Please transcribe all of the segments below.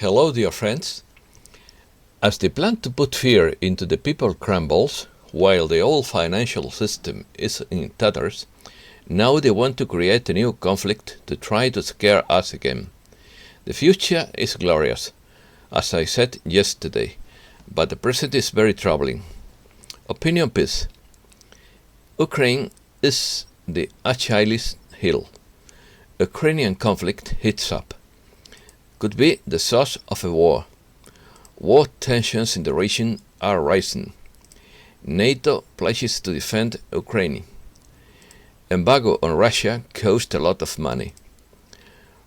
Hello, dear friends. As they plan to put fear into the people crumbles, while the old financial system is in tatters, now they want to create a new conflict to try to scare us again. The future is glorious, as I said yesterday, but the present is very troubling. Opinion piece. Ukraine is the Achilles heel. Ukrainian conflict heats up. Could be the source of a war. War tensions in the region are rising. NATO pledges to defend Ukraine. Embargo on Russia cost a lot of money.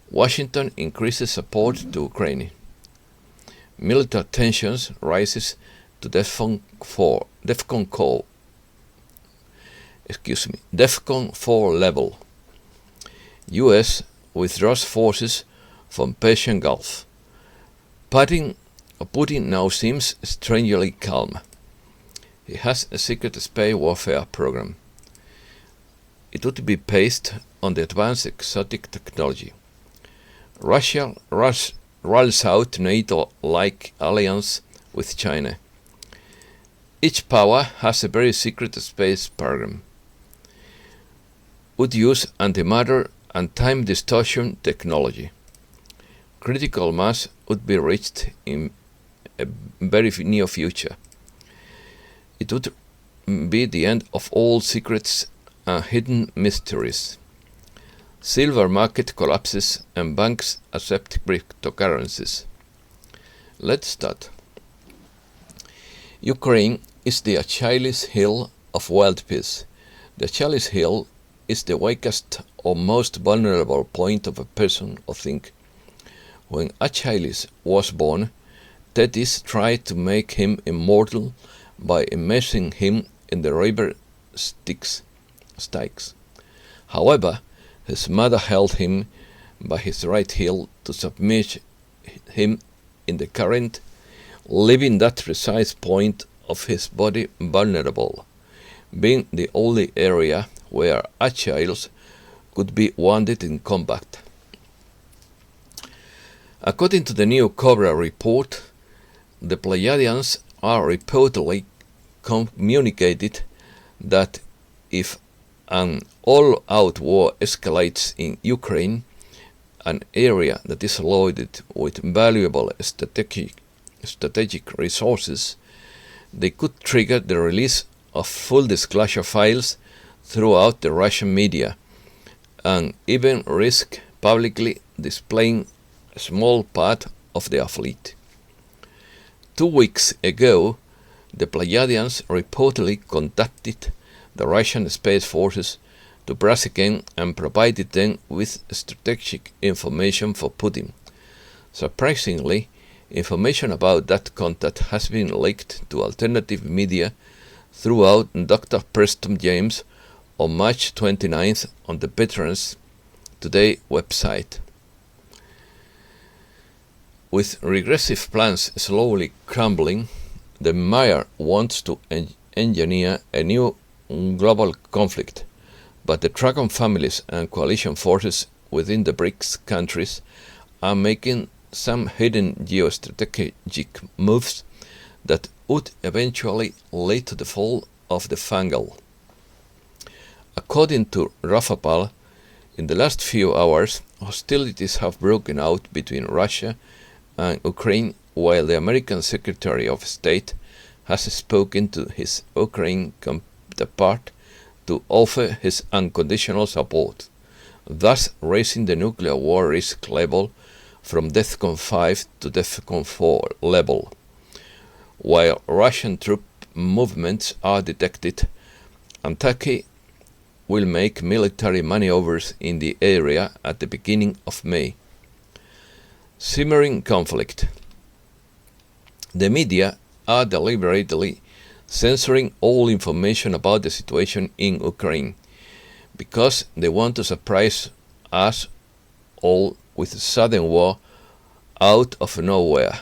Washington increases support to Ukraine. Military tensions rises to DEFCON 4 level. US withdraws forces from Persian Gulf. Putin now seems strangely calm. He has a secret spy warfare program. It would be based on the advanced exotic technology. Russia rolls out NATO-like alliance with China. Each power has a very secret space program. Would use antimatter and time distortion technology. Critical mass would be reached in a very near future. It would be the end of all secrets and hidden mysteries. Silver market collapses and banks accept cryptocurrencies. Let's start. Ukraine is the Achilles heel of world peace. The Achilles heel is the weakest or most vulnerable point of a person or thing. When Achilles was born, Thetis tried to make him immortal by immersing him in the river Styx. However, his mother held him by his right heel to submerge him in the current, leaving that precise point of his body vulnerable, being the only area where Achilles could be wounded in combat. According to the new Cobra report, the Pleiadians are reportedly communicated that if an all-out war escalates in Ukraine, an area that is loaded with valuable strategic resources, they could trigger the release of full disclosure files throughout the Russian media and even risk publicly displaying a small part of their fleet. 2 weeks ago, the Pleiadians reportedly contacted the Russian Space Forces to brass again and provided them with strategic information for Putin. Surprisingly, information about that contact has been leaked to alternative media throughout Dr. Preston James on March 29th on the Veterans Today website. With regressive plans slowly crumbling, the mayor wants to engineer a new global conflict, but the Dragon families and coalition forces within the BRICS countries are making some hidden geostrategic moves that would eventually lead to the fall of the Fangal. According to Rafapal, in the last few hours, hostilities have broken out between Russia and Ukraine, while the American Secretary of State has spoken to his Ukraine counterpart to offer his unconditional support, thus raising the nuclear war risk level from DEFCON 5 to DEFCON 4 level. While Russian troop movements are detected, Turkey will make military maneuvers in the area at the beginning of May. Simmering conflict. The media are deliberately censoring all information about the situation in Ukraine because they want to surprise us all with a sudden war out of nowhere.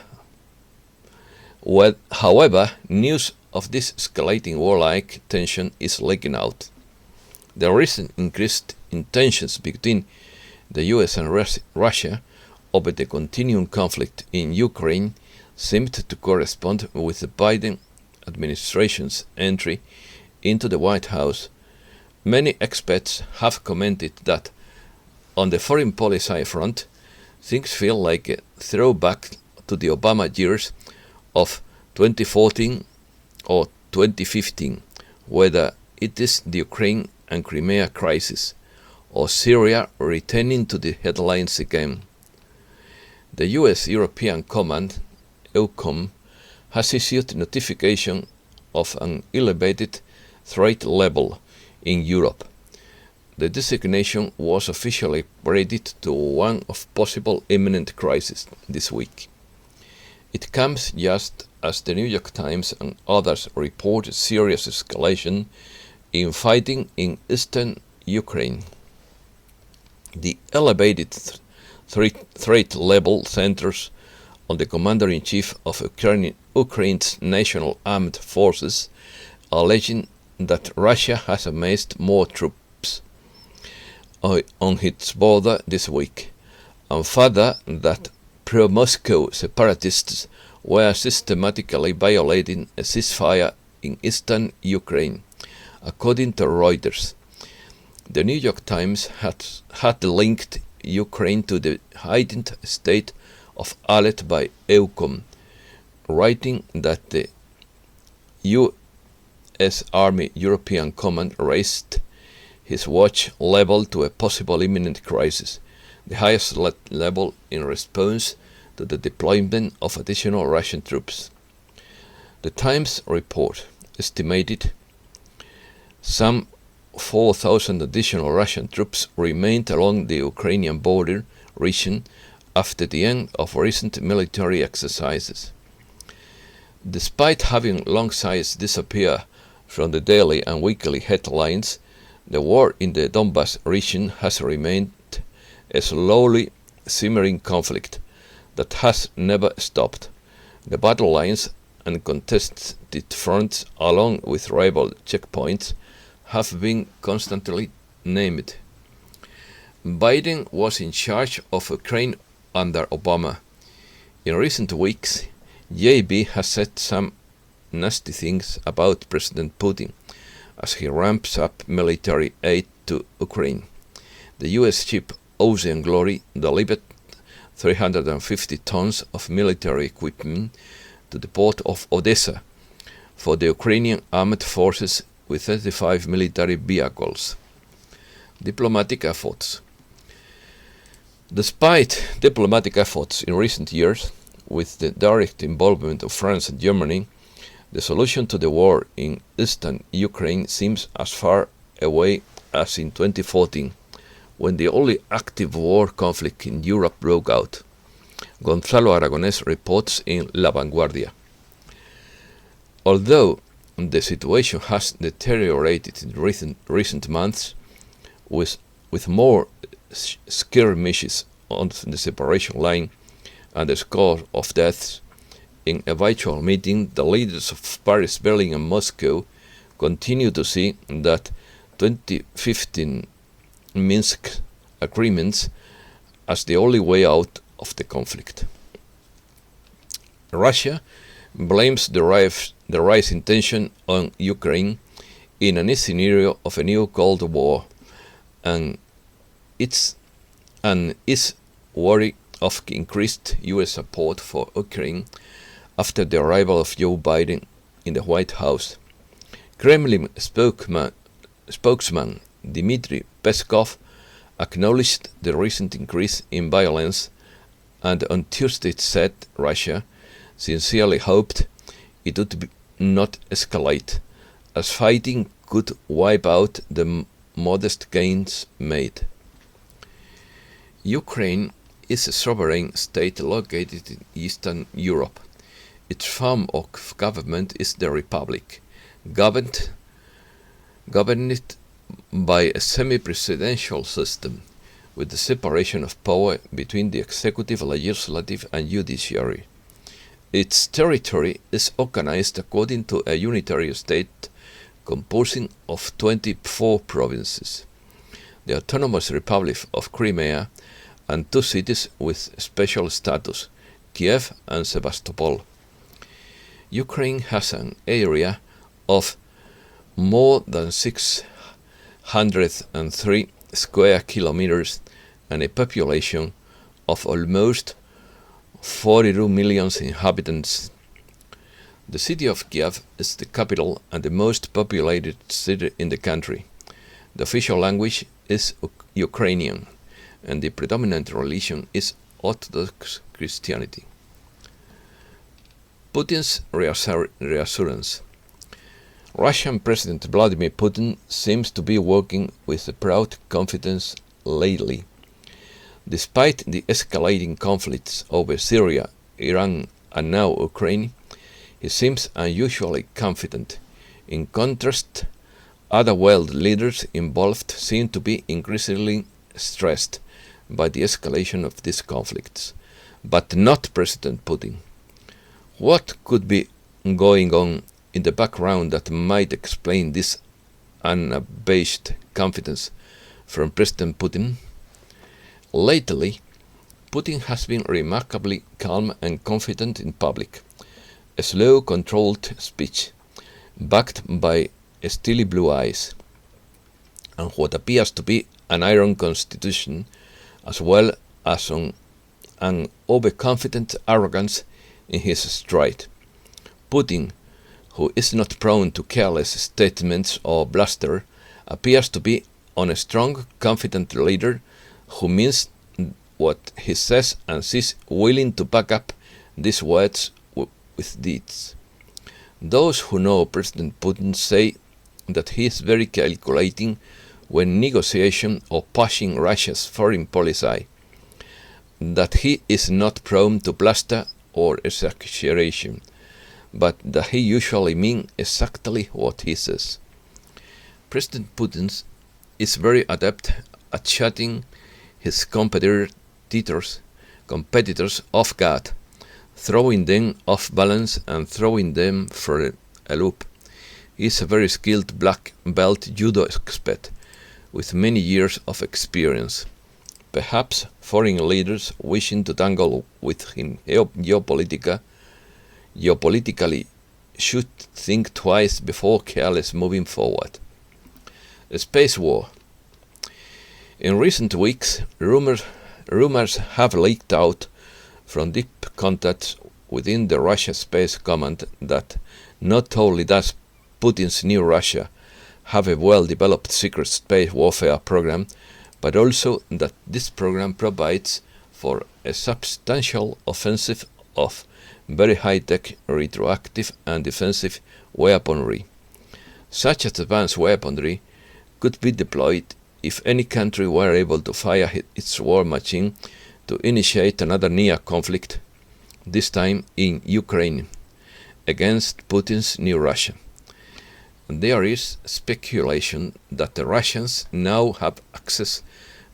However, news of this escalating warlike tension is leaking out. The recent increased in tensions between the US and Russia over the continuing conflict in Ukraine seemed to correspond with the Biden administration's entry into the White House. Many experts have commented that on the foreign policy front, things feel like a throwback to the Obama years of 2014 or 2015, whether it is the Ukraine and Crimea crisis or Syria returning to the headlines again. The US European Command, EUCOM, has issued notification of an elevated threat level in Europe. The designation was officially upgraded to one of possible imminent crisis this week. It comes just as the New York Times and others report serious escalation in fighting in eastern Ukraine. The elevated threat level centers on the commander-in-chief of Ukraine's national armed forces, alleging that Russia has amassed more troops on its border this week, and further that pro-Moscow separatists were systematically violating a ceasefire in eastern Ukraine, according to Reuters. The New York Times had linked Ukraine to the heightened state of alert by EUCOM, writing that the U.S. Army European Command raised his watch level to a possible imminent crisis, the highest level in response to the deployment of additional Russian troops. The Times report estimated some 4,000 additional Russian troops remained along the Ukrainian border region after the end of recent military exercises. Despite having long since disappeared from the daily and weekly headlines, the war in the Donbas region has remained a slowly simmering conflict that has never stopped. The battle lines and contested fronts, along with rival checkpoints, have been constantly named. Biden was in charge of Ukraine under Obama. In recent weeks, JB has said some nasty things about President Putin as he ramps up military aid to Ukraine. The US ship Ocean Glory delivered 350 tons of military equipment to the port of Odessa for the Ukrainian armed forces with 35 military vehicles. Diplomatic efforts. Despite diplomatic efforts in recent years, with the direct involvement of France and Germany, the solution to the war in eastern Ukraine seems as far away as in 2014, when the only active war conflict in Europe broke out. Gonzalo Aragonés reports in La Vanguardia. Although the situation has deteriorated in recent months, with more skirmishes on the separation line and a score of deaths, in a virtual meeting, the leaders of Paris, Berlin and Moscow continue to see that 2015 Minsk agreements as the only way out of the conflict. Russia blames the rising tension on Ukraine in a scenario of a new Cold War, and is worried of increased US support for Ukraine after the arrival of Joe Biden in the White House. Kremlin spokesman Dmitry Peskov acknowledged the recent increase in violence and on Tuesday said Russia sincerely hoped it would not escalate, as fighting could wipe out the modest gains made. Ukraine is a sovereign state located in Eastern Europe. Its form of government is the Republic, governed by a semi-presidential system, with the separation of power between the executive, legislative, and judiciary. Its territory is organized according to a unitary state composing of 24 provinces. The Autonomous Republic of Crimea and 2 cities with special status, Kiev and Sevastopol. Ukraine has an area of more than 603 square kilometers and a population of almost 42 million inhabitants. The city of Kiev is the capital and the most populated city in the country. The official language is Ukrainian, and the predominant religion is Orthodox Christianity. Putin's reassurance. Russian President Vladimir Putin seems to be working with a proud confidence lately. Despite the escalating conflicts over Syria, Iran, and now Ukraine, he seems unusually confident. In contrast, other world leaders involved seem to be increasingly stressed by the escalation of these conflicts, but not President Putin. What could be going on in the background that might explain this unabashed confidence from President Putin? Lately, Putin has been remarkably calm and confident in public. A slow, controlled speech, backed by steely blue eyes, and what appears to be an iron constitution, as well as an overconfident arrogance in his stride. Putin, who is not prone to careless statements or bluster, appears to be a strong, confident leader who means what he says and is willing to back up these words with deeds. Those who know President Putin say that he is very calculating when negotiation or pushing Russia's foreign policy, that he is not prone to bluster or exaggeration, but that he usually means exactly what he says. President Putin is very adept at shutting his competitors off guard, throwing them off balance and throwing them for a loop. He is a very skilled black belt judo expert with many years of experience. Perhaps foreign leaders wishing to tangle with him geopolitically should think twice before careless moving forward. A space war. In recent weeks, rumors have leaked out from deep contacts within the Russia Space Command that not only does Putin's new Russia have a well-developed secret space warfare program, but also that this program provides for a substantial offensive of very high-tech, retroactive and defensive weaponry. Such advanced weaponry could be deployed if any country were able to fire its war machine to initiate another near conflict, this time in Ukraine, against Putin's new Russia. There is speculation that the Russians now have access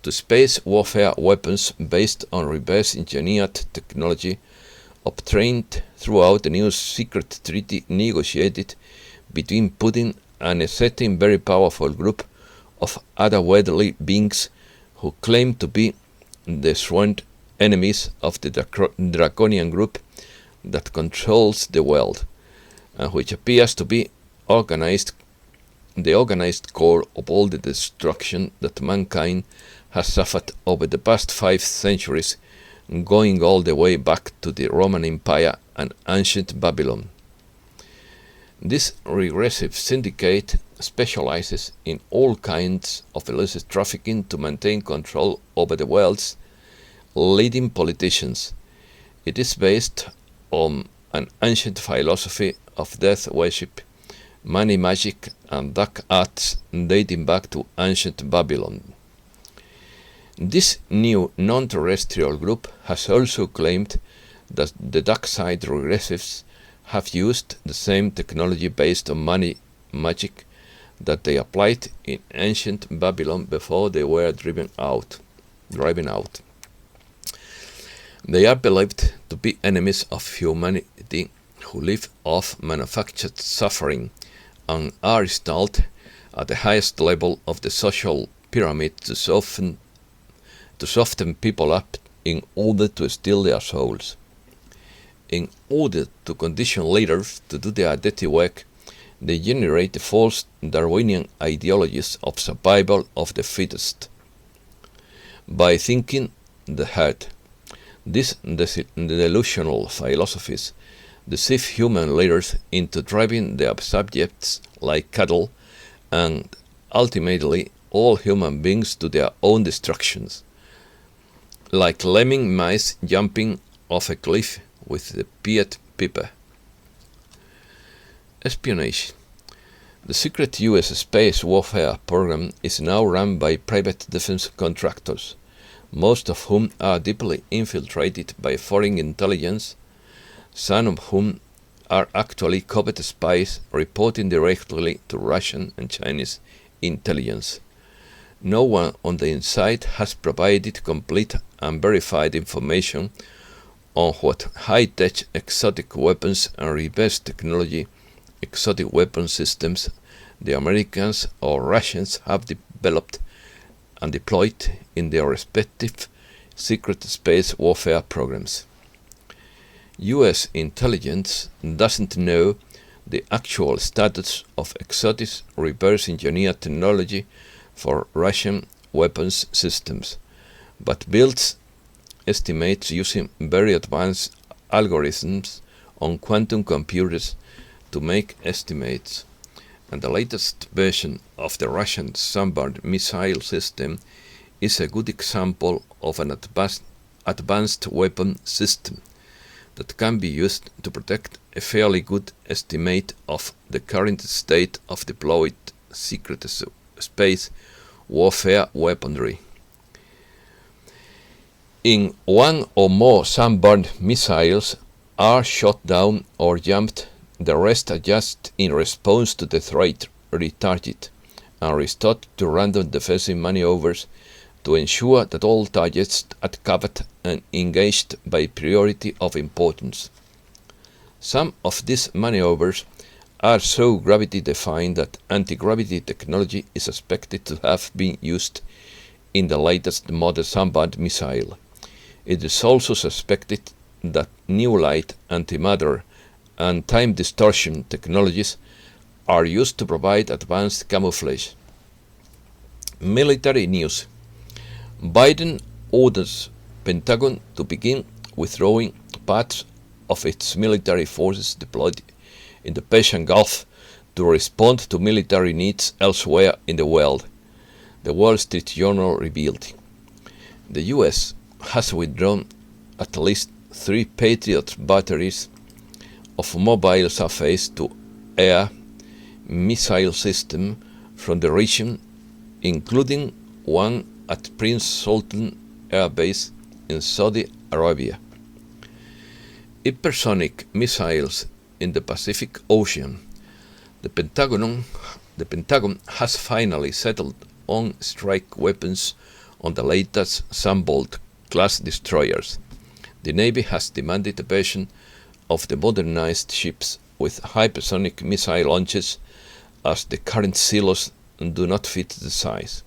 to space warfare weapons based on reverse-engineered technology obtained throughout a new secret treaty negotiated between Putin and a certain very powerful group of otherworldly beings who claim to be the sworn enemies of the draconian group that controls the world, and which appears to be the organized core of all the destruction that mankind has suffered over the past 5 centuries, going all the way back to the Roman Empire and ancient Babylon. This regressive syndicate specializes in all kinds of illicit trafficking to maintain control over the world's leading politicians. It is based on an ancient philosophy of death worship, money magic, and dark arts dating back to ancient Babylon. This new non-terrestrial group has also claimed that the dark side regressives have used the same technology based on money magic that they applied in ancient Babylon before they were driven out. They are believed to be enemies of humanity who live off manufactured suffering and are installed at the highest level of the social pyramid to soften to soften people up in order to steal their souls. In order to condition leaders to do their dirty work, they generate the false Darwinian ideologies of survival of the fittest. By thinking the herd, these delusional philosophies deceive human leaders into driving their subjects like cattle, and ultimately all human beings to their own destructions, like lemming mice jumping off a cliff with the pied piper. Espionage. The secret US space warfare program is now run by private defense contractors, most of whom are deeply infiltrated by foreign intelligence, some of whom are actually covert spies reporting directly to Russian and Chinese intelligence. No one on the inside has provided complete and verified information on what high-tech exotic weapons and reverse technology exotic weapon systems the Americans or Russians have developed and deployed in their respective secret space warfare programs. US intelligence doesn't know the actual status of exotic reverse engineered technology for Russian weapons systems, but builds estimates using very advanced algorithms on quantum computers to make estimates, and the latest version of the Russian Sunbird missile system is a good example of an advanced weapon system that can be used to protect a fairly good estimate of the current state of deployed secret space warfare weaponry. In one or more Sunbird missiles are shot down or jumped, the rest adjust in response to the threat retargeted and restored to random defensive maneuvers to ensure that all targets are covered and engaged by priority of importance. Some of these maneuvers are so gravity-defying that anti-gravity technology is suspected to have been used in the latest model Sunbird missile. It is also suspected that new light, antimatter, and time distortion technologies are used to provide advanced camouflage. Military news. Biden orders Pentagon to begin withdrawing parts of its military forces deployed in the Persian Gulf to respond to military needs elsewhere in the world, the Wall Street Journal revealed. The US has withdrawn at least 3 Patriot batteries of mobile surface-to-air missile system from the region, including one at Prince Sultan Air Base in Saudi Arabia. Hypersonic missiles in the Pacific Ocean. The Pentagon has finally settled on strike weapons on the latest Sunbolt-class destroyers. The Navy has demanded a version of the modernized ships with hypersonic missile launches, as the current silos do not fit the size.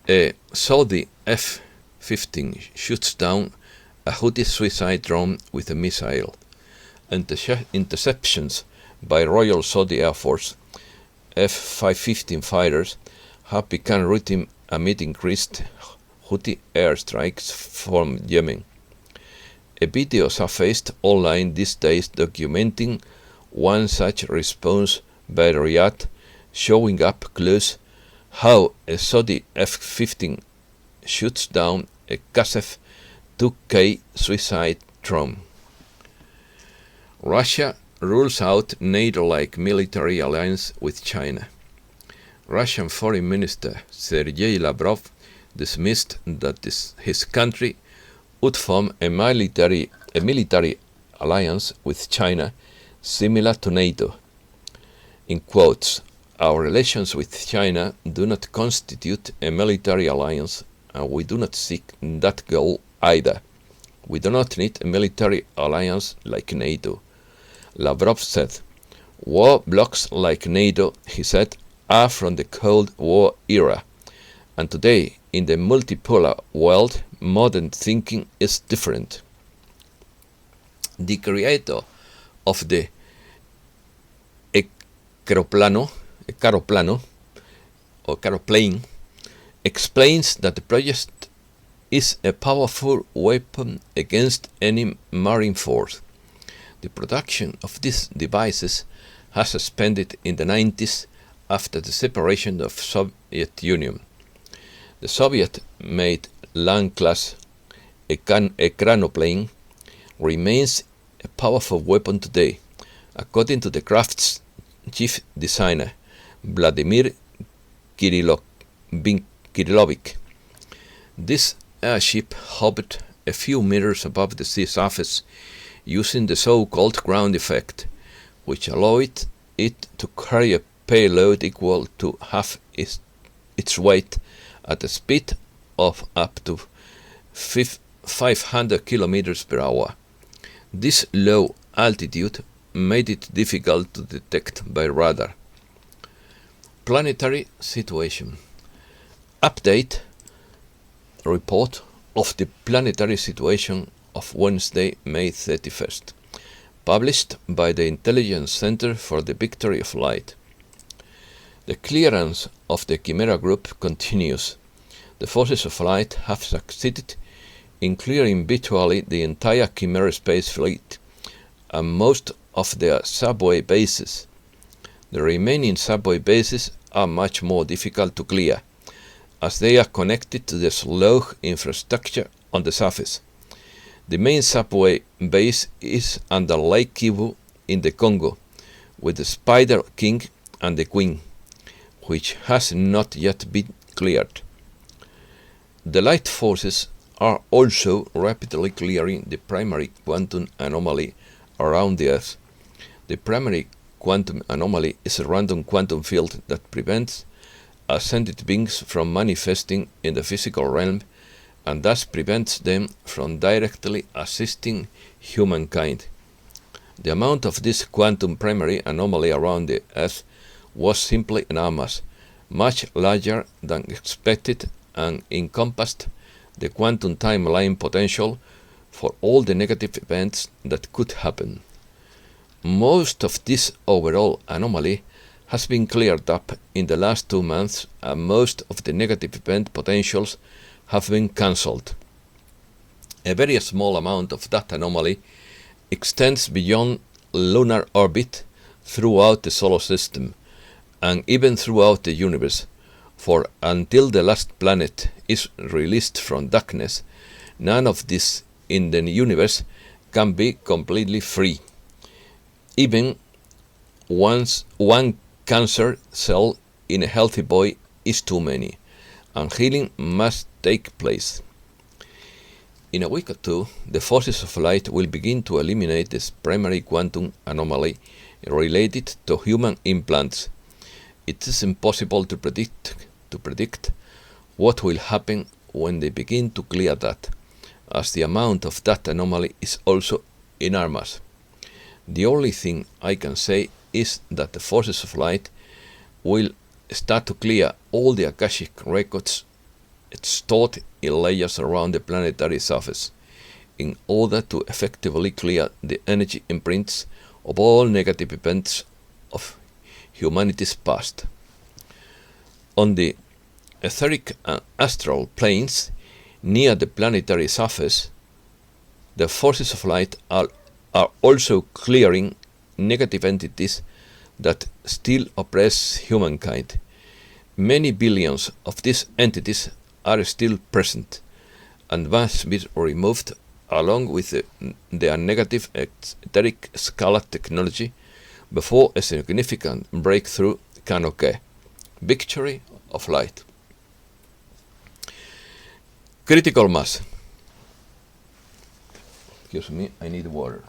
A Saudi F-15 shoots down a Houthi suicide drone with a missile. Interceptions by Royal Saudi Air Force F-515 fighters have become routine amid increased Houthi airstrikes from Yemen. A video surfaced online these days documenting one such response by Riyadh, showing up close how a Saudi F-15 shoots down a Qasef 2K suicide drone. Russia rules out NATO-like military alliance with China. Russian Foreign Minister Sergei Lavrov dismissed that his country would form a military alliance with China similar to NATO. In quotes, "Our relations with China do not constitute a military alliance, and we do not seek that goal either. We do not need a military alliance like NATO," Lavrov said. War blocs like NATO, he said, are from the Cold War era, and today in the multipolar world, modern thinking is different. The creator of the Caroplane explains that the project is a powerful weapon against any marine force. The production of these devices has suspended in the 90s after the separation of Soviet Union. The Soviet-made Land-class Ekranoplane remains a powerful weapon today, according to the craft's chief designer, Vladimir Kirilovic. This airship hovered a few meters above the sea surface using the so-called ground effect, which allowed it to carry a payload equal to half its weight at a speed of up to 500 kilometers per hour. This low altitude made it difficult to detect by radar. Planetary situation. Update report of the planetary situation of Wednesday, May 31st, published by the Intelligence Center for the Victory of Light. The clearance of the Chimera group continues. The forces of light have succeeded in clearing virtually the entire Chimera space fleet and most of their subway bases. The remaining subway bases are much more difficult to clear, as they are connected to the slow infrastructure on the surface. The main subway base is under Lake Kivu in the Congo, with the Spider King and the Queen, which has not yet been cleared. The light forces are also rapidly clearing the primary quantum anomaly around the Earth. The primary quantum anomaly is a random quantum field that prevents ascended beings from manifesting in the physical realm and thus prevents them from directly assisting humankind. The amount of this quantum primary anomaly around the Earth was simply enormous, much larger than expected, and encompassed the quantum timeline potential for all the negative events that could happen. Most of this overall anomaly has been cleared up in the last 2 months, and most of the negative event potentials have been cancelled. A very small amount of that anomaly extends beyond lunar orbit throughout the solar system, and even throughout the universe, for until the last planet is released from darkness, none of this in the universe can be completely free. Even one cancer cell in a healthy boy is too many, and healing must take place. In a week or two, the forces of light will begin to eliminate this primary quantum anomaly related to human implants. It is impossible to predict what will happen when they begin to clear that, as the amount of that anomaly is also enormous. The only thing I can say is that the forces of light will start to clear all the Akashic records stored in layers around the planetary surface, in order to effectively clear the energy imprints of all negative events of humanity's past. On the etheric and astral planes near the planetary surface, the forces of light are also clearing negative entities that still oppress humankind. Many billions of these entities are still present and must be removed, along with their negative etheric scalar technology, before a significant breakthrough can occur. Victory of light. Critical mass. Excuse me, I need water.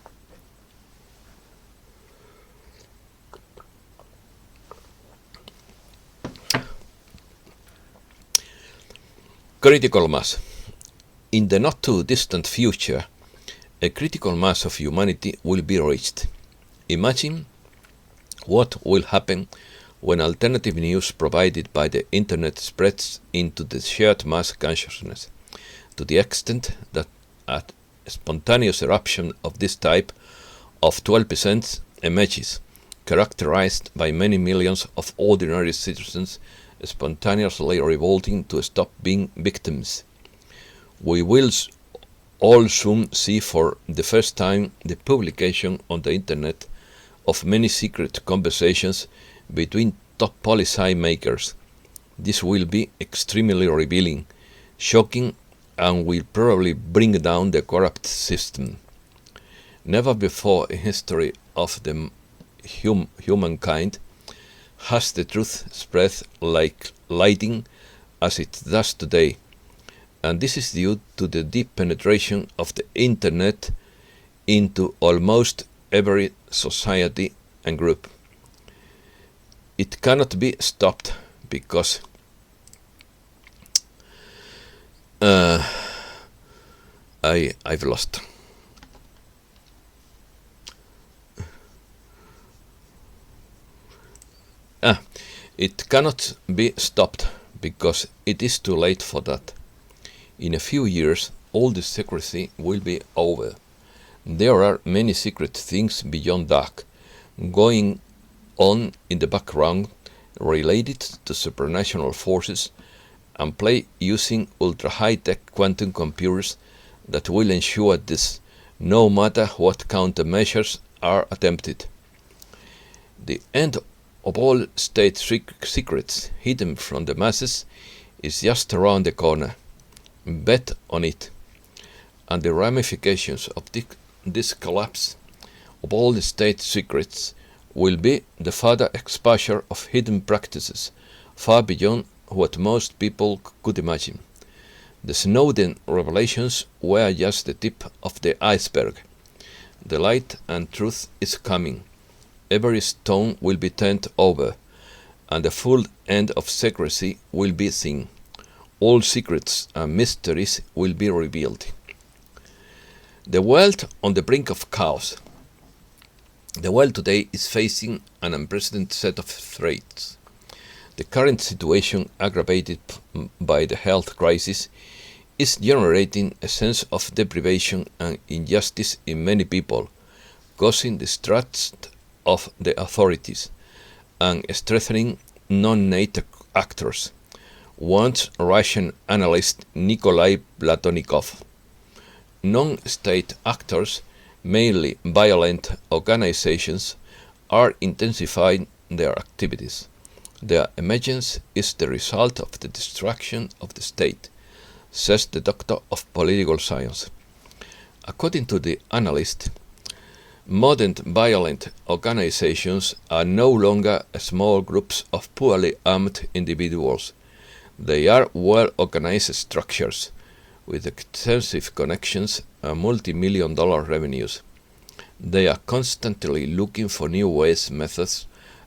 Critical mass. In the not too distant future, a critical mass of humanity will be reached. Imagine what will happen when alternative news provided by the internet spreads into the shared mass consciousness, to the extent that a spontaneous eruption of this type of 12% emerges, characterized by many millions of ordinary citizens spontaneously revolting to stop being victims. We will all soon see for the first time the publication on the internet of many secret conversations between top policy makers. This will be extremely revealing, shocking, and will probably bring down the corrupt system. Never before in history of the humankind has the truth spread like lightning as it does today, and this is due to the deep penetration of the internet into almost every society and group. It cannot be stopped because I've lost. It cannot be stopped because it is too late for that. In a few years, all the secrecy will be over. There are many secret things beyond dark going on in the background related to supernatural forces and play using ultra-high-tech quantum computers that will ensure this, no matter what countermeasures are attempted. The end of all state secrets hidden from the masses is just around the corner. Bet on it. And the ramifications of this collapse of all the state secrets will be the further exposure of hidden practices far beyond what most people could imagine. The Snowden revelations were just the tip of the iceberg. The light and truth is coming. Every stone will be turned over, and the full end of secrecy will be seen. All secrets and mysteries will be revealed. The world on the brink of chaos. The world today is facing an unprecedented set of threats. The current situation, aggravated by the health crisis, is generating a sense of deprivation and injustice in many people, causing distrust of the authorities and strengthening non-NATO actors, warns Russian analyst Nikolai Platonikov. Non-state actors, mainly violent organizations, are intensifying their activities. Their emergence is the result of the destruction of the state, says the doctor of political science. According to the analyst, modern violent organizations are no longer small groups of poorly armed individuals. They are well-organized structures with extensive connections and multi-million-dollar revenues. They are constantly looking for new ways, methods,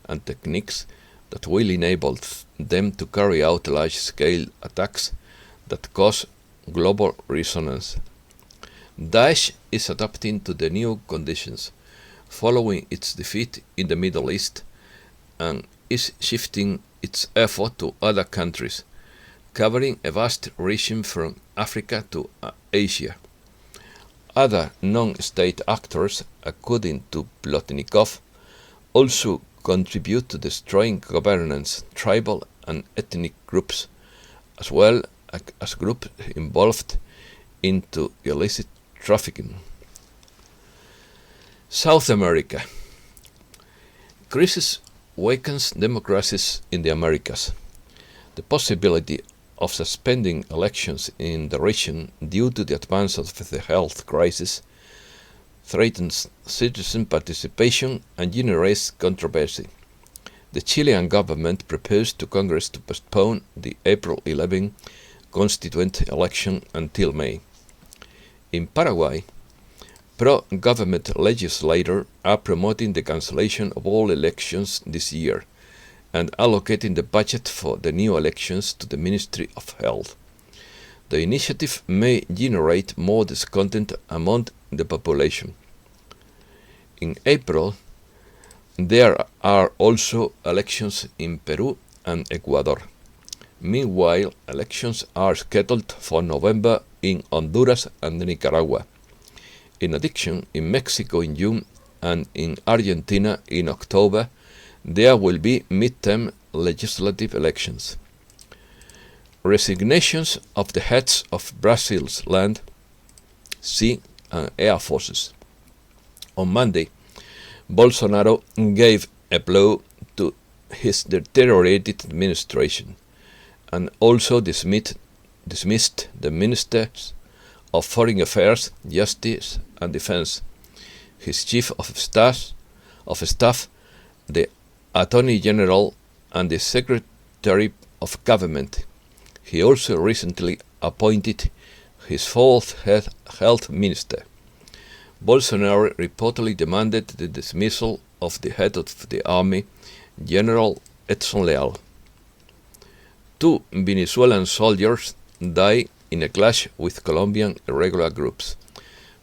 and techniques that will enable them to carry out large-scale attacks that cause global resonance. Daesh is adapting to the new conditions, following its defeat in the Middle East, and is shifting its effort to other countries, covering a vast region from Africa to Asia. Other non-state actors, according to Plotnikov, also contribute to destroying governance, tribal and ethnic groups, as well as groups involved into illicit trafficking. South America. Crisis wakens democracies in the Americas. The possibility of suspending elections in the region due to the advance of the health crisis threatens citizen participation and generates controversy. The Chilean government proposed to Congress to postpone the April 11 constituent election until May. In Paraguay, pro-government legislators are promoting the cancellation of all elections this year and allocating the budget for the new elections to the Ministry of Health. The initiative may generate more discontent among the population. In April, There are also elections in Peru and Ecuador. Meanwhile, elections are scheduled for November in Honduras and Nicaragua. In addition, in Mexico in June and in Argentina in October, there will be midterm legislative elections. Resignations of the heads of Brazil's land, sea, and air forces. On Monday, Bolsonaro gave a blow to his deteriorated administration and also dismissed the ministers of Foreign Affairs, Justice and Defense, his chief of staff, the Attorney General, and the Secretary of Government. He also recently appointed his fourth health minister. Bolsonaro reportedly demanded the dismissal of the head of the army, General Edson Leal. 2 Venezuelan soldiers died in a clash with Colombian irregular groups.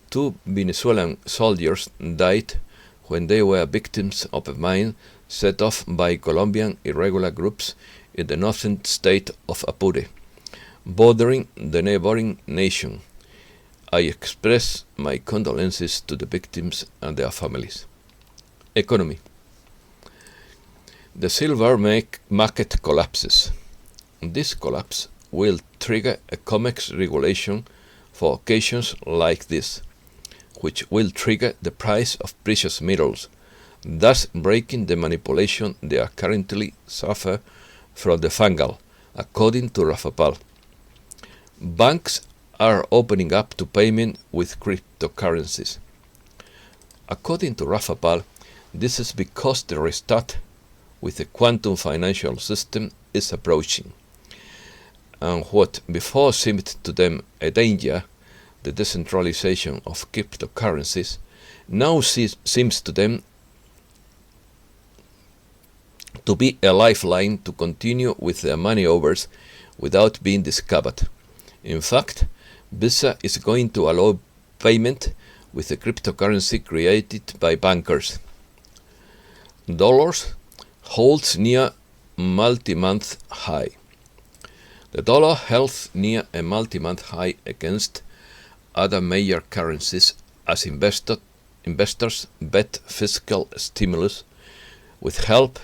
2 Venezuelan soldiers died when they were victims of a mine set off by Colombian irregular groups in the northern state of Apure, bordering the neighboring nation. I express my condolences to the victims and their families. Economy. The silver market collapses. This collapse will trigger a COMEX regulation for occasions like this, which will trigger the price of precious metals, thus breaking the manipulation they are currently suffer from the fungal, according to Rafapal. Banks are opening up to payment with cryptocurrencies. According to Rafapal, this is because the restart with the quantum financial system is approaching, and what before seemed to them a danger, the decentralization of cryptocurrencies, now seems to them to be a lifeline to continue with their maneuvers without being discovered. In fact, Visa is going to allow payment with a cryptocurrency created by bankers. Dollars holds near multi-month high. The dollar held near a multi-month high against other major currencies as investors bet fiscal stimulus would help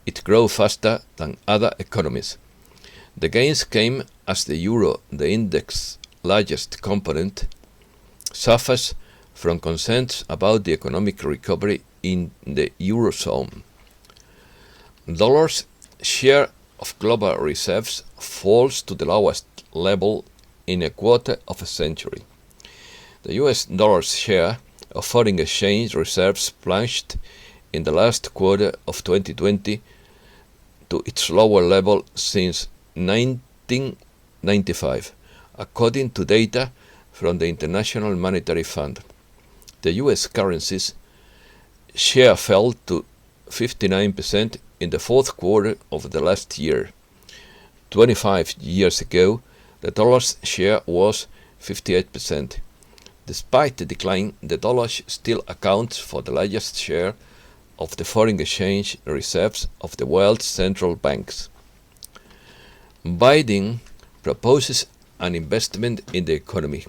it grow faster than other economies. The gains came as the euro, the index's largest component, suffers from concerns about the economic recovery in the eurozone. Dollar's share of global reserves falls to the lowest level in a quarter of a century. The US dollar's share of foreign exchange reserves plunged in the last quarter of 2020 to its lower level since 1995, according to data from the International Monetary Fund. The US currency's share fell to 59% in the fourth quarter of the last year. 25 years ago, the dollar's share was 58%. Despite the decline, the dollar still accounts for the largest share of the foreign exchange reserves of the world's central banks. Biden proposes an investment in the economy.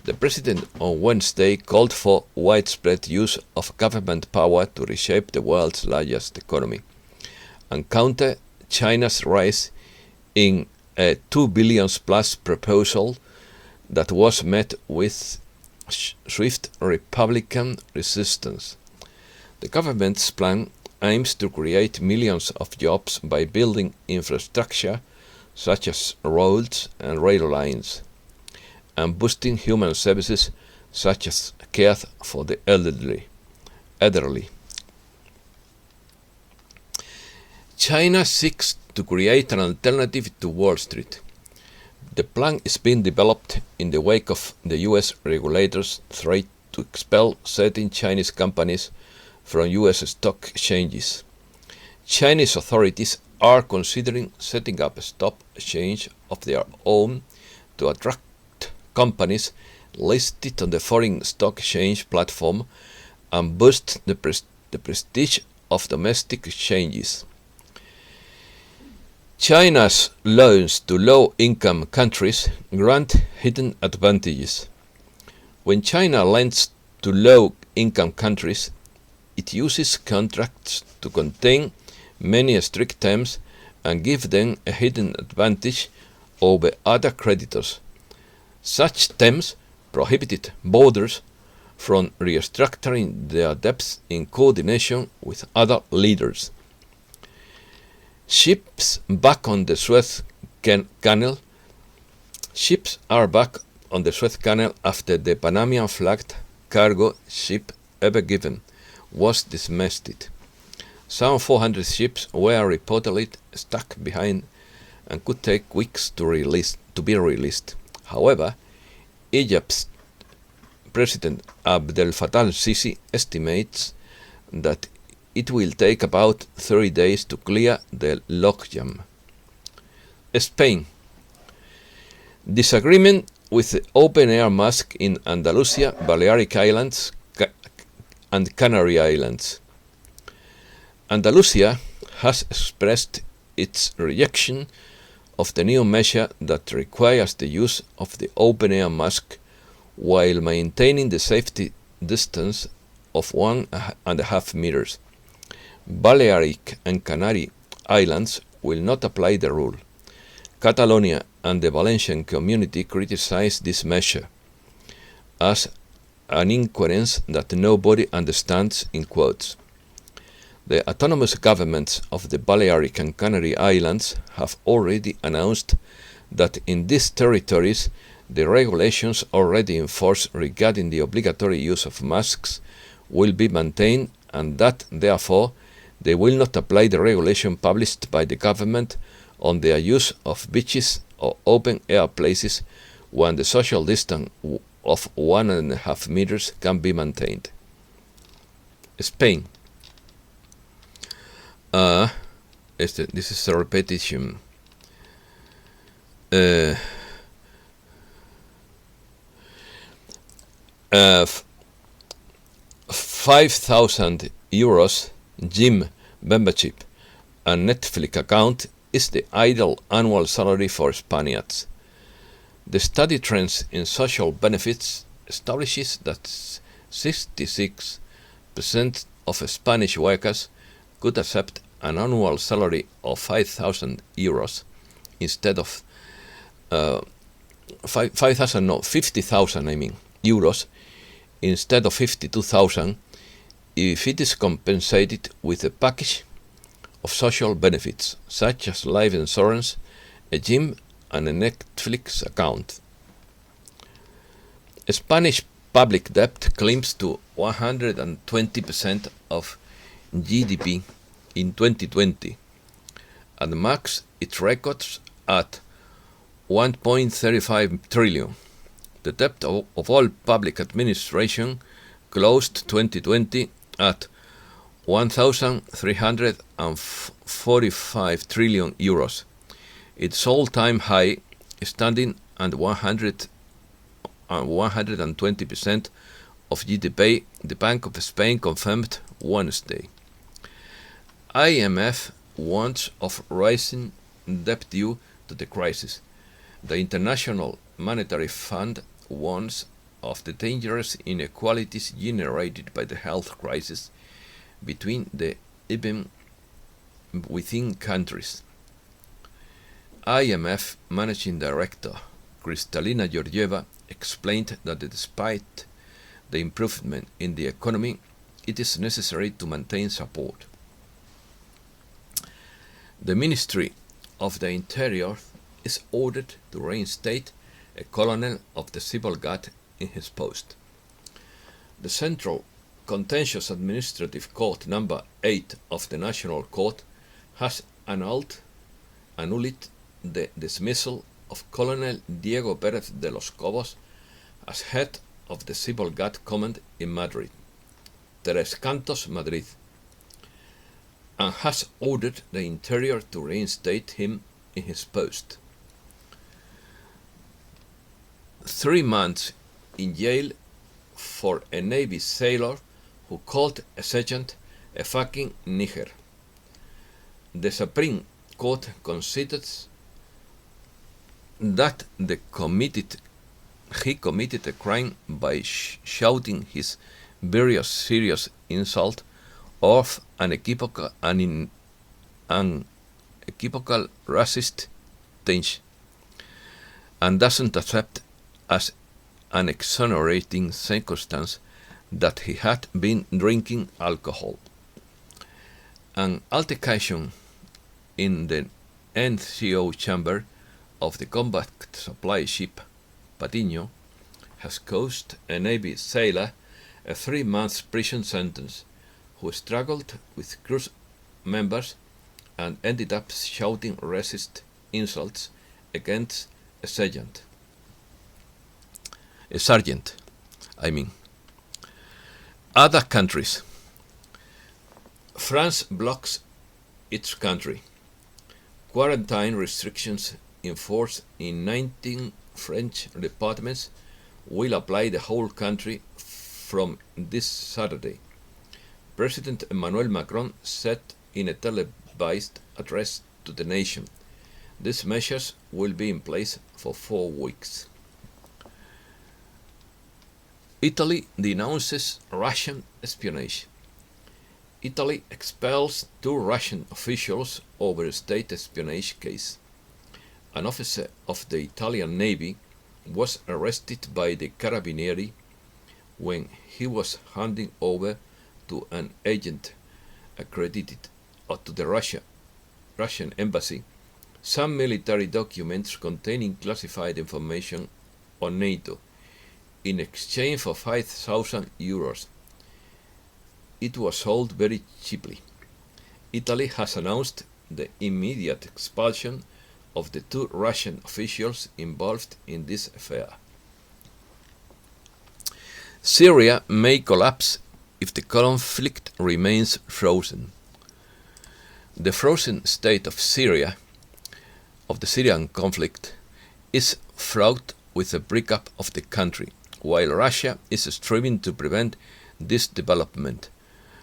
The president on Wednesday called for widespread use of government power to reshape the world's largest economy and counter China's rise in a $2 billion plus proposal that was met with swift Republican resistance. The government's plan aims to create millions of jobs by building infrastructure such as roads and rail lines, and boosting human services such as care for the elderly. China seeks to create an alternative to Wall Street. The plan is being developed in the wake of the US regulators' threat to expel certain Chinese companies from US stock exchanges. Chinese authorities are considering setting up a stock exchange of their own to attract companies listed on the foreign stock exchange platform and boost the the prestige of domestic exchanges. China's loans to low-income countries grant hidden advantages. When China lends to low-income countries, it uses contracts to contain many strict terms and give them a hidden advantage over other creditors. Such terms prohibited borders from restructuring their debts in coordination with other leaders. Ships back on the Suez Canal. Ships are back on the Suez Canal after the Panamanian-flagged cargo ship Ever Given was dismasted. Some 400 ships were reportedly stuck behind and could take weeks to be released. However, Egypt's President Abdel Fattah al-Sisi estimates that it will take about 30 days to clear the logjam. Spain. Disagreement with the open-air mosque in Andalusia, Balearic Islands, and Canary Islands. Andalusia has expressed its rejection of the new measure that requires the use of the open-air mosque while maintaining the safety distance of 1.5 meters. Balearic and Canary Islands will not apply the rule. Catalonia and the Valencian community criticize this measure as an incoherence that nobody understands, in quotes. The autonomous governments of the Balearic and Canary Islands have already announced that in these territories the regulations already in force regarding the obligatory use of masks will be maintained and that, therefore, they will not apply the regulation published by the government on their use of beaches or open-air places when the social distance of 1.5 meters can be maintained. Spain. This is a repetition. 5,000 euros gym membership and Netflix account is the ideal annual salary for Spaniards. The study Trends in Social Benefits establishes that 66% of Spanish workers could accept an annual salary of 5,000 euros instead of 50,000 euros instead of 52,000 if it is compensated with a package of social benefits such as life insurance, a gym and a Netflix account. Spanish public debt climbs to 120% of GDP in 2020 and marks its records at 1.35 trillion. The debt of all public administration closed 2020 at 1,345 trillion euros, its all-time high, standing at 120% of GDP, the Bank of Spain confirmed Wednesday. IMF warns of rising debt due to the crisis. The International Monetary Fund warns of the dangerous inequalities generated by the health crisis between the even within countries. IMF Managing Director Kristalina Georgieva explained that despite the improvement in the economy, it is necessary to maintain support. The Ministry of the Interior is ordered to reinstate a colonel of the Civil Guard in his post. The Central Contentious Administrative Court number 8 of the National Court has annulled the dismissal of Colonel Diego Pérez de los Cobos as head of the Civil Guard Command in Madrid, Tres Cantos, Madrid, and has ordered the Interior to reinstate him in his post. 3 months in jail for a Navy sailor who called a sergeant A fucking nigger. The Supreme Court considers that he committed a crime by shouting his very serious insult of an equivocal racist tinge, and doesn't accept as an exonerating circumstance that he had been drinking alcohol. An altercation in the NCO chamber of the combat supply ship Patiño has caused a Navy sailor a 3-month prison sentence who struggled with crew members and ended up shouting racist insults against a sergeant. Other countries. France blocks its country. Quarantine restrictions enforced in 19 French departments will apply the whole country from this Saturday. President Emmanuel Macron said in a televised address to the nation, these measures will be in place for 4 weeks. Italy denounces Russian espionage. Italy expels 2 Russian officials over a state espionage case. An officer of the Italian Navy was arrested by the Carabinieri when he was handing over to an agent accredited to the Russian embassy some military documents containing classified information on NATO in exchange for 5,000 euros. It was sold very cheaply. Italy has announced the immediate expulsion of the 2 Russian officials involved in this affair. Syria may collapse if the conflict remains frozen. The frozen state of Syria, of the Syrian conflict, is fraught with a breakup of the country, while Russia is striving to prevent this development,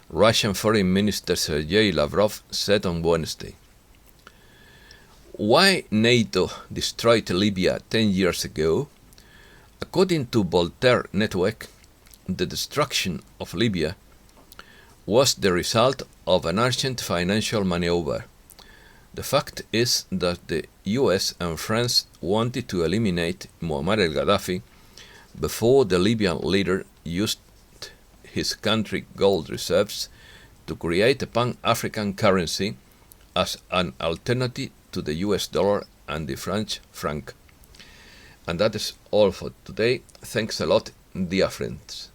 Russian Foreign Minister Sergei Lavrov said on Wednesday. Why NATO destroyed Libya 10 years ago? According to Voltaire Network, the destruction of Libya was the result of an urgent financial maneuver. The fact is that the US and France wanted to eliminate Muammar al-Gaddafi before the Libyan leader used his country's gold reserves to create a pan-African currency as an alternative to the US dollar and the French franc. And that is all for today. Thanks a lot, dear friends.